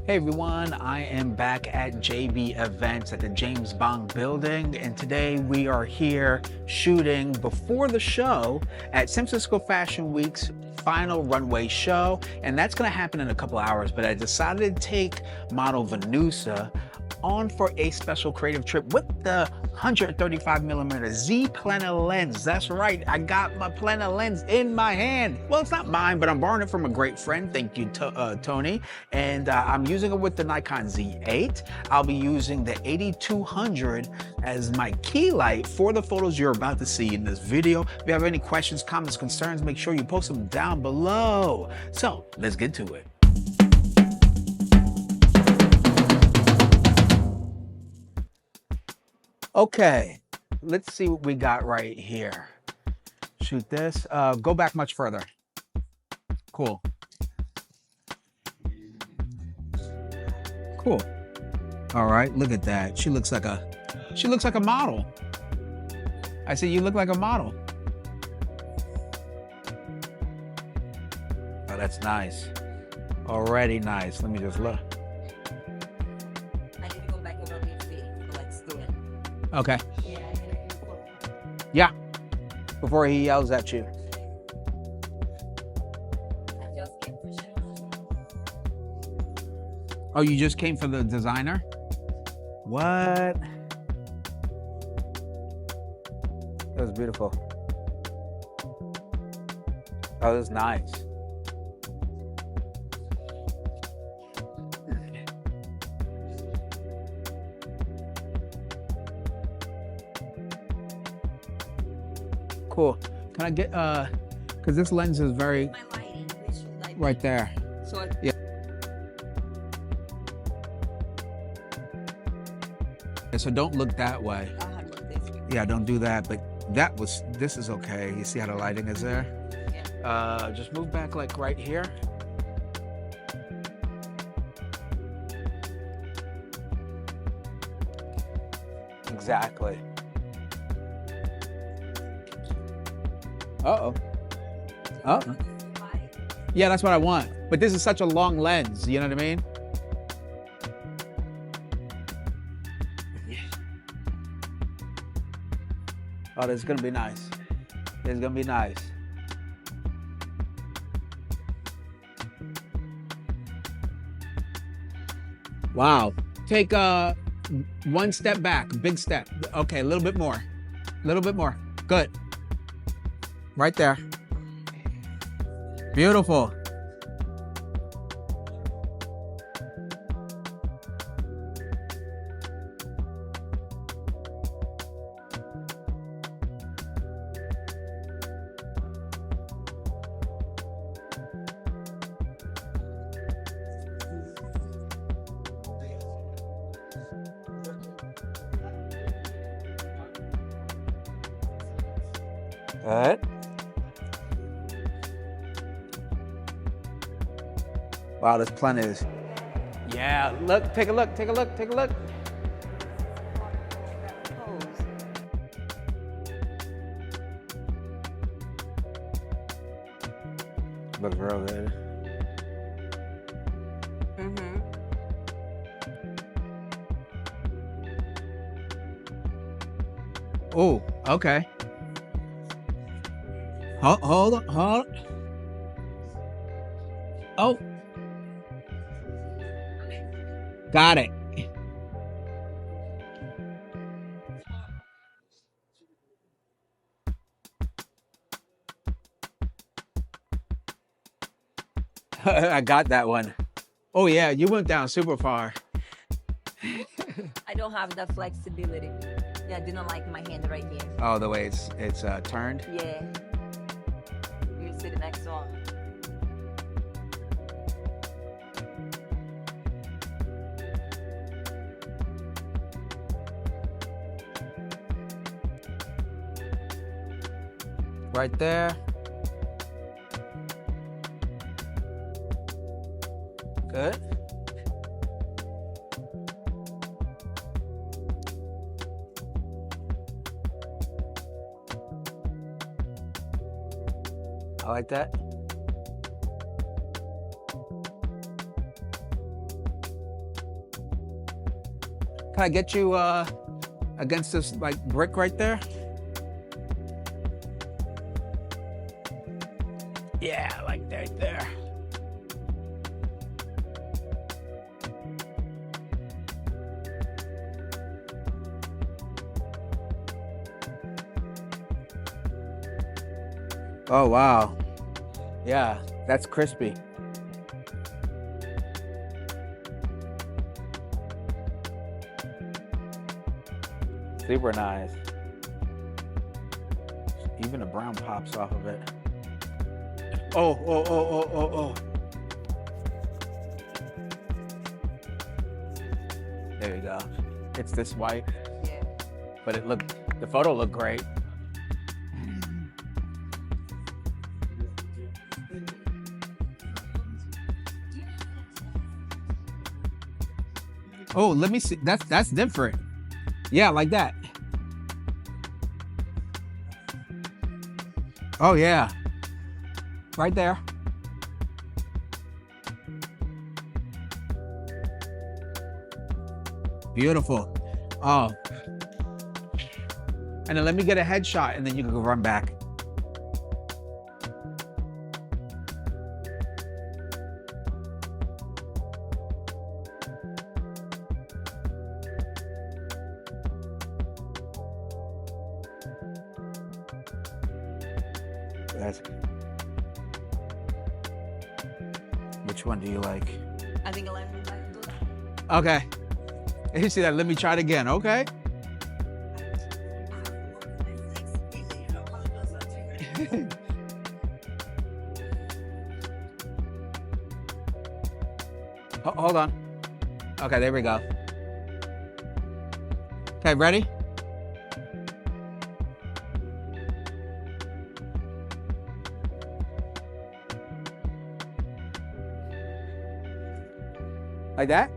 Hey everyone, I am back at JB Events at the James Bond building, and today we are here shooting before the show at San Francisco Fashion Week's final runway show, and that's going to happen in a couple hours. But I decided to take model Vanusa on for a special creative trip with the 135mm Z PLENA lens. That's right, I got my PLENA lens in my hand. Well, it's not mine, but I'm borrowing it from a great friend. Thank you, Tony. And I'm using it with the Nikon Z8. I'll be using the 8200 as my key light for the photos you're about to see in this video. If you have any questions, comments, concerns, make sure you post them down below. So let's get to it. Okay, let's see what we got right here. Shoot this. Go back much further. Cool. Cool. All right, look at that. She looks like a model. I said you look like a model. Oh, that's nice. Already nice. Let me just look. I need to go back over PC, so let's do it. Okay. Yeah. Yeah. Before he yells at you. I just came for sure. Oh, you just came for the designer? What? That was beautiful. Oh, that was nice. Cool. Can I get, because this lens is very, My lighting, which should I right there. So Yeah. So don't look that way. I had one this week. Yeah, don't do that, but this is okay. You see how the lighting is there? Yeah. Just move back like right here. Exactly. Uh-oh. Uh-oh. Yeah, that's what I want. But this is such a long lens, you know what I mean? Oh, this is gonna be nice. This is gonna be nice. Wow. Take one step back, big step. Okay, a little bit more. A little bit more. Good. Right there. Beautiful. Good. Wow, this PLENA is. Yeah, look, take a look, take a look, take a look. Looks real good. Mm-hmm. Oh, okay. Hold on, hold on. Oh. Got it. I got that one. Oh yeah, you went down super far. I don't have that flexibility. Yeah, I didn't like my hand right here. Oh, the way it's turned. Yeah. You see the next one. Right there. Good. I like that. Can I get you against this like brick right there? Yeah, like right there. Oh, wow. Yeah, that's crispy. Super nice. Even the brown pops off of it. Oh, oh, oh, oh, oh, oh. There you go. It's this white. Yeah. But the photo looked great. Oh, let me see. That's different. Yeah, like that. Oh yeah. Right there. Beautiful. Oh. And then let me get a headshot and then you can go run back. Which one do you like? I think I like that. Okay. You see that? Let me try it again. Okay. Hold on. Okay, there we go. Okay, ready? Like that?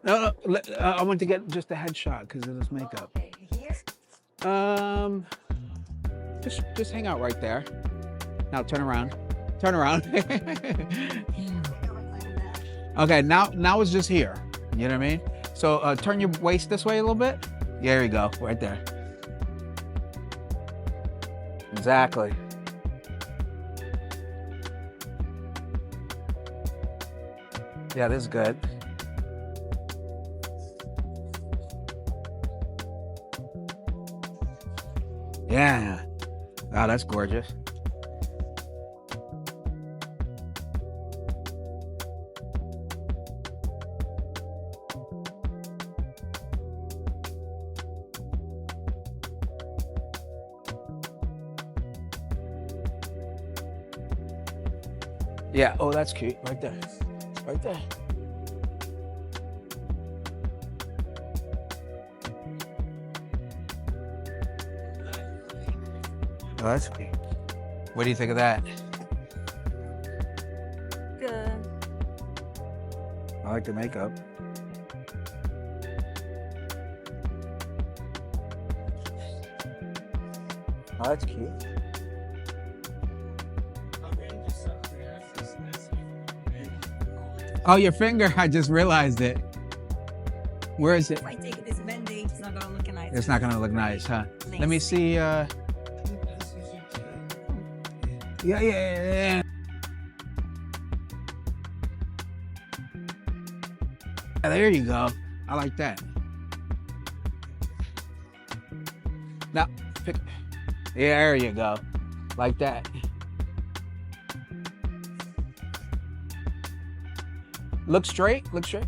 No, I want to get just a headshot because of this makeup. Okay, here? Just hang out right there. Now turn around. Turn around. Okay, now it's just here. You know what I mean? So turn your waist this way a little bit. There you go, right there. Exactly. Yeah, this is good. Yeah. Wow, that's gorgeous. Yeah, oh, that's cute. Right there. Right there. Oh, that's cute. What do you think of that? Good. I like the makeup. Oh, that's cute. Oh, your finger, I just realized it. Where is it? If I take this bandage, it's not gonna look nice. It's not gonna look nice, huh? Nice. Let me see, yeah. Yeah, there you go. I like that. Now, pick. Yeah, there you go. Like that. Look straight, look straight.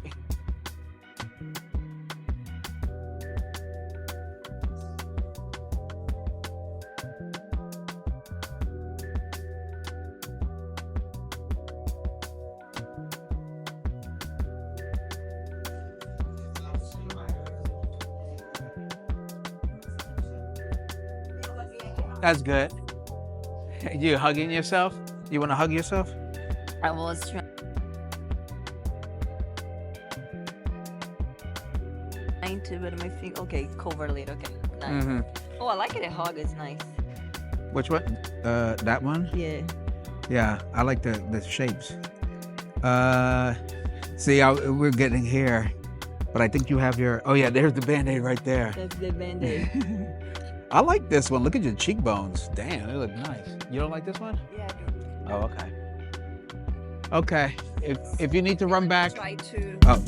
That's good. You hugging yourself? You want to hug yourself? I was trying. trying to, but my finger. Okay, cover lid. Okay, nice. Oh, I like it. A hog is nice. Which one? That one? Yeah. Yeah, I like the shapes. See, we're getting here, but I think you have your. Oh yeah, there's the Band-Aid right there. That's the Band-Aid. I like this one. Look at your cheekbones. Damn, they look nice. You don't like this one? Yeah, I do. Oh, okay. Okay. If you need to run back. Try to. Oh.